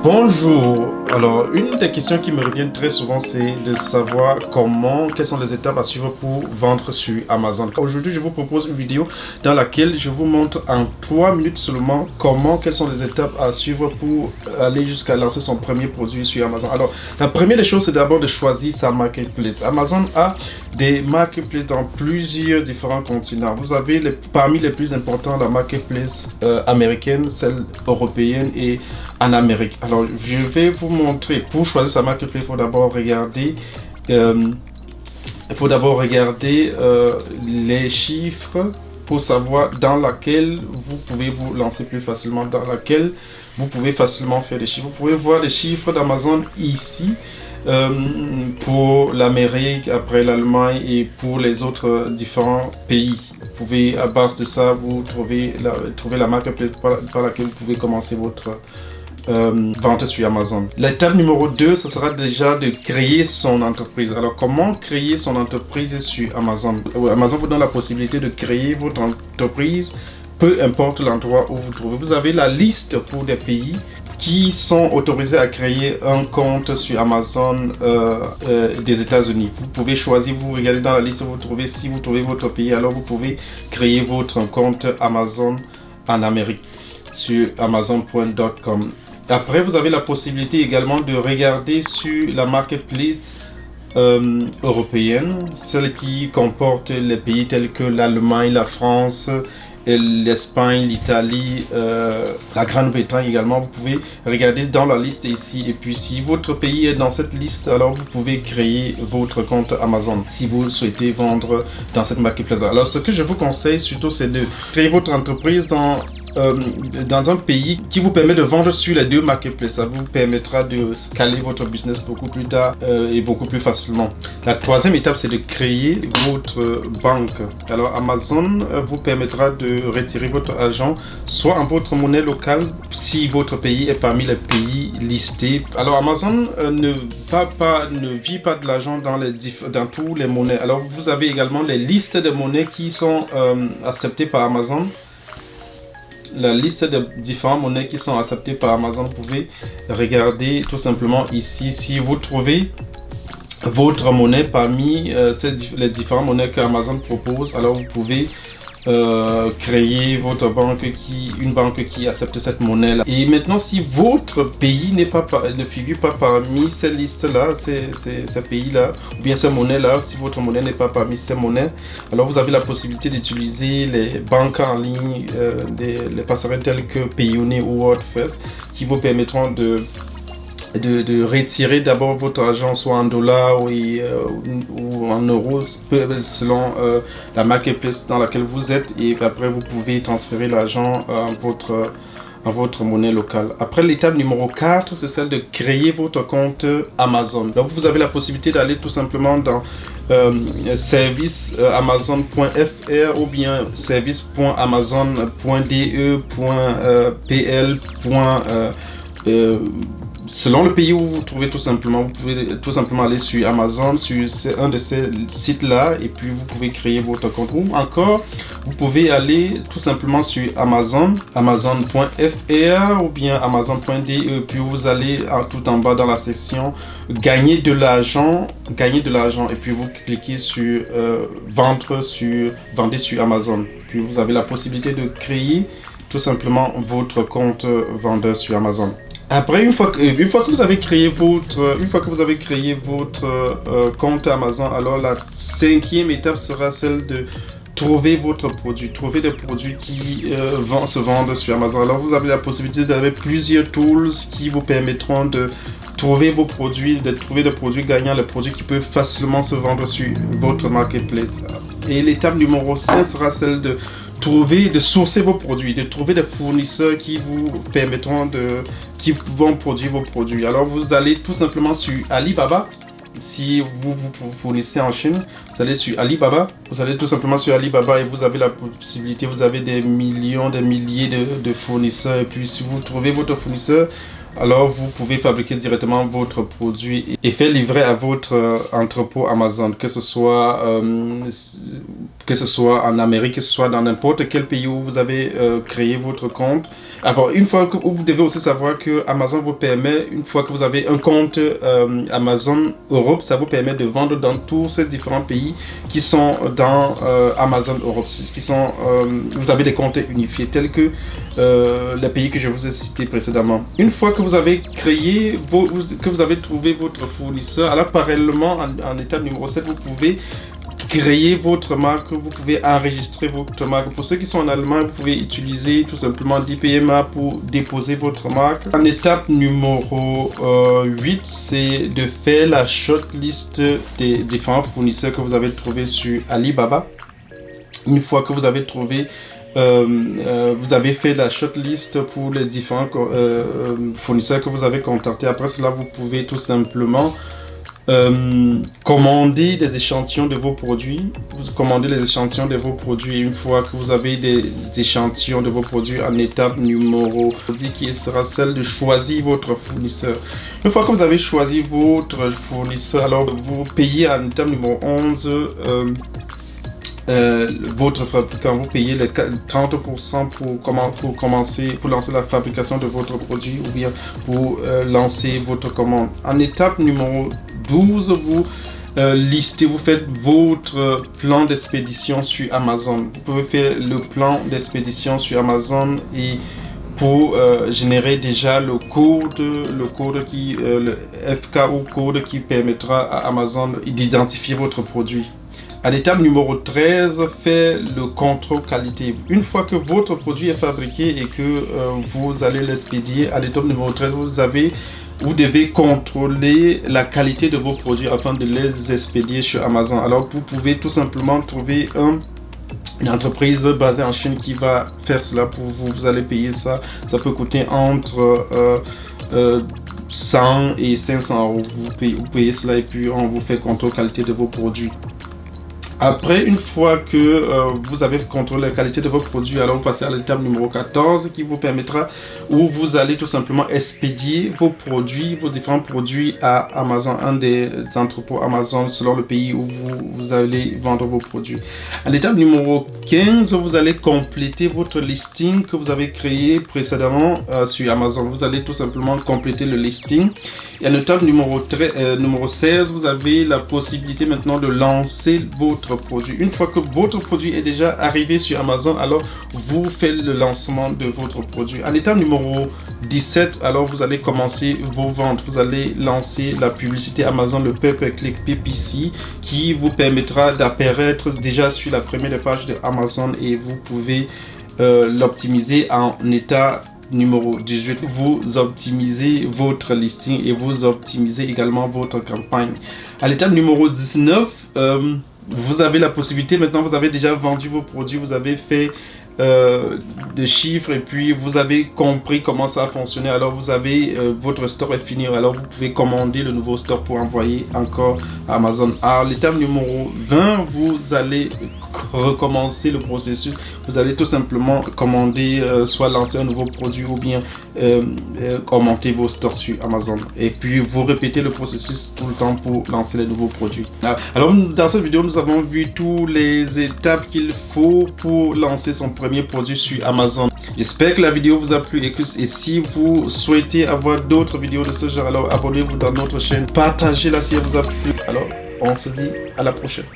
Bonjour. Alors, une des questions qui me reviennent très souvent, c'est de savoir quelles sont les étapes à suivre pour vendre sur Amazon. Aujourd'hui, je vous propose une vidéo dans laquelle je vous montre en 3 minutes seulement quelles sont les étapes à suivre pour aller jusqu'à lancer son premier produit sur Amazon. Alors, la première des choses, c'est d'abord de choisir sa marketplace. Amazon a des marketplaces dans plusieurs différents continents. Vous avez parmi les plus importants la marketplace américaine, celle européenne et en Amérique. Alors, je vais vous montrer. Pour choisir sa marketplace, il faut d'abord regarder les chiffres pour savoir dans laquelle vous pouvez vous lancer plus facilement, dans laquelle vous pouvez facilement faire des chiffres. Vous pouvez voir les chiffres d'Amazon ici pour l'Amérique, après l'Allemagne et pour les autres différents pays. Vous pouvez, à base de ça, vous trouver la marketplace par laquelle vous pouvez commencer votre vente sur Amazon. L'étape numéro 2, ce sera déjà de créer son entreprise. Alors, comment créer son entreprise sur Amazon? Amazon vous donne la possibilité de créer votre entreprise, peu importe l'endroit où vous trouvez. Vous avez la liste pour des pays qui sont autorisés à créer un compte sur Amazon des États-Unis. Vous pouvez choisir, vous regardez dans la liste, si vous trouvez votre pays, alors vous pouvez créer votre compte Amazon en Amérique sur amazon.com. Après, vous avez la possibilité également de regarder sur la marketplace européenne, celle qui comporte les pays tels que l'Allemagne, la France, l'Espagne, l'Italie, la Grande-Bretagne également. Vous pouvez regarder dans la liste ici. Et puis, si votre pays est dans cette liste, alors vous pouvez créer votre compte Amazon si vous souhaitez vendre dans cette marketplace. Alors, ce que je vous conseille surtout, c'est de créer votre entreprise dans un pays qui vous permet de vendre sur les deux marketplaces. Ça vous permettra de scaler votre business beaucoup plus tard et beaucoup plus facilement. La troisième étape, c'est de créer votre banque. Alors Amazon vous permettra de retirer votre argent soit en votre monnaie locale si votre pays est parmi les pays listés. Alors Amazon ne vit pas de l'argent dans tous les monnaies. Alors vous avez également les listes de monnaies qui sont acceptées par Amazon. La liste de différentes monnaies qui sont acceptées par Amazon, vous pouvez regarder tout simplement ici. Si vous trouvez votre monnaie parmi les différentes monnaies que Amazon propose, alors vous pouvez créer votre une banque qui accepte cette monnaie là. Et maintenant, si votre pays ne figure pas parmi ces listes là, ces pays là, ou bien ces monnaies là, si votre monnaie n'est pas parmi ces monnaies, alors vous avez la possibilité d'utiliser les banques en ligne, les passerelles telles que Payoneer ou WordFirst, qui vous permettront de retirer d'abord votre argent soit en dollars ou en euros selon la marketplace dans laquelle vous êtes, et après vous pouvez transférer l'argent en votre monnaie locale. Après, l'étape numéro 4, c'est celle de créer votre compte Amazon. Donc vous avez la possibilité d'aller tout simplement dans service amazon.fr ou bien service.amazon.de.pl. Selon le pays où vous vous trouvez, tout simplement, vous pouvez tout simplement aller sur Amazon, sur un de ces sites-là, et puis vous pouvez créer votre compte. Ou encore, vous pouvez aller tout simplement sur amazon.fr ou bien amazon.de, puis vous allez tout en bas dans la section gagner de l'argent, et puis vous cliquez sur vendre sur Amazon. Puis vous avez la possibilité de créer tout simplement votre compte vendeur sur Amazon. Après, une fois que vous avez créé votre compte Amazon, alors la 5e étape sera celle de trouver votre produit, trouver des produits qui se vendent sur Amazon. Alors vous avez la possibilité d'avoir plusieurs tools qui vous permettront de trouver vos produits, de trouver des produits gagnants, les produits qui peuvent facilement se vendre sur votre marketplace. Et l'étape numéro 5 sera celle de sourcer vos produits, de trouver des fournisseurs qui vous permettront qui vont produire vos produits. Alors vous allez tout simplement sur Alibaba. Si vous fournissez en Chine, vous allez sur Alibaba. Vous allez tout simplement sur Alibaba et vous avez la possibilité, vous avez des milliers de fournisseurs. Et puis si vous trouvez votre fournisseur, alors vous pouvez fabriquer directement votre produit et faire livrer à votre entrepôt Amazon, que ce soit en Amérique, que ce soit dans n'importe quel pays où vous avez créé votre compte. Alors, une fois que vous devez aussi savoir que Amazon vous permet, une fois que vous avez un compte Amazon Europe, ça vous permet de vendre dans tous ces différents pays qui sont dans Amazon Europe, vous avez des comptes unifiés tels que les pays que je vous ai cités précédemment. Une fois que vous avez créé, que vous avez trouvé votre fournisseur, alors parallèlement en étape numéro 7, vous pouvez créer votre marque, vous pouvez enregistrer votre marque. Pour ceux qui sont en Allemagne, vous pouvez utiliser tout simplement DPMA pour déposer votre marque. En étape numéro 8, c'est de faire la shortlist des différents fournisseurs que vous avez trouvés sur Alibaba. Une fois que vous avez trouvé vous avez fait la shortlist pour les différents fournisseurs que vous avez contactés. Après cela, vous pouvez tout simplement commander des échantillons de vos produits. Vous commandez les échantillons de vos produits. Une fois que vous avez des échantillons de vos produits, en étape numéro 10 qui sera celle de choisir votre fournisseur. Une fois que vous avez choisi votre fournisseur, alors vous payez en étape numéro 11 votre fabricant. Vous payez les 30% pour lancer la fabrication de votre produit ou bien pour lancer votre commande. En étape numéro 12, vous vous faites votre plan d'expédition sur Amazon. Vous pouvez faire le plan d'expédition sur Amazon et pour générer déjà le FKO code qui permettra à Amazon d'identifier votre produit. À l'étape numéro 13, fait le contrôle qualité. Une fois que votre produit est fabriqué et que vous allez l'expédier, à l'étape numéro 13, vous devez contrôler la qualité de vos produits afin de les expédier sur Amazon. Alors, vous pouvez tout simplement trouver une entreprise basée en Chine qui va faire cela pour vous. Vous allez payer ça. Ça peut coûter entre 100 et 500 €. Vous payez cela et puis on vous fait contrôle qualité de vos produits. Après, une fois que vous avez contrôlé la qualité de vos produits, alors vous passez à l'étape numéro 14 qui vous permettra où vous allez tout simplement expédier vos produits, vos différents produits à Amazon, un des entrepôts Amazon selon le pays où vous allez vendre vos produits. À l'étape numéro 15, vous allez compléter votre listing que vous avez créé précédemment sur Amazon. Vous allez tout simplement compléter le listing. Et à l'étape numéro 16, vous avez la possibilité maintenant de lancer votre produit. Une fois que votre produit est déjà arrivé sur Amazon, alors vous faites le lancement de votre produit. À l'étape numéro 17, alors vous allez commencer vos ventes. Vous allez lancer la publicité Amazon, le pay-per-click PPC, qui vous permettra d'apparaître déjà sur la première page de Amazon et vous pouvez l'optimiser en état numéro 18. Vous optimisez votre listing et vous optimisez également votre campagne. À l'étape numéro 19, vous avez la possibilité, maintenant vous avez déjà vendu vos produits, vous avez fait des chiffres et puis vous avez compris comment ça a fonctionné. Alors vous avez votre store est fini, alors vous pouvez commander le nouveau store pour envoyer encore à Amazon. À l'étape numéro 20, vous allez recommencer le processus. Vous allez tout simplement commander, soit lancer un nouveau produit ou bien augmenter vos stores sur Amazon. Et puis vous répétez le processus tout le temps pour lancer les nouveaux produits. Alors dans cette vidéo, nous avons vu toutes les étapes qu'il faut pour lancer son premier produit sur Amazon. J'espère que la vidéo vous a plu et si vous souhaitez avoir d'autres vidéos de ce genre, alors abonnez-vous dans notre chaîne, partagez-la si elle vous a plu. Alors on se dit à la prochaine.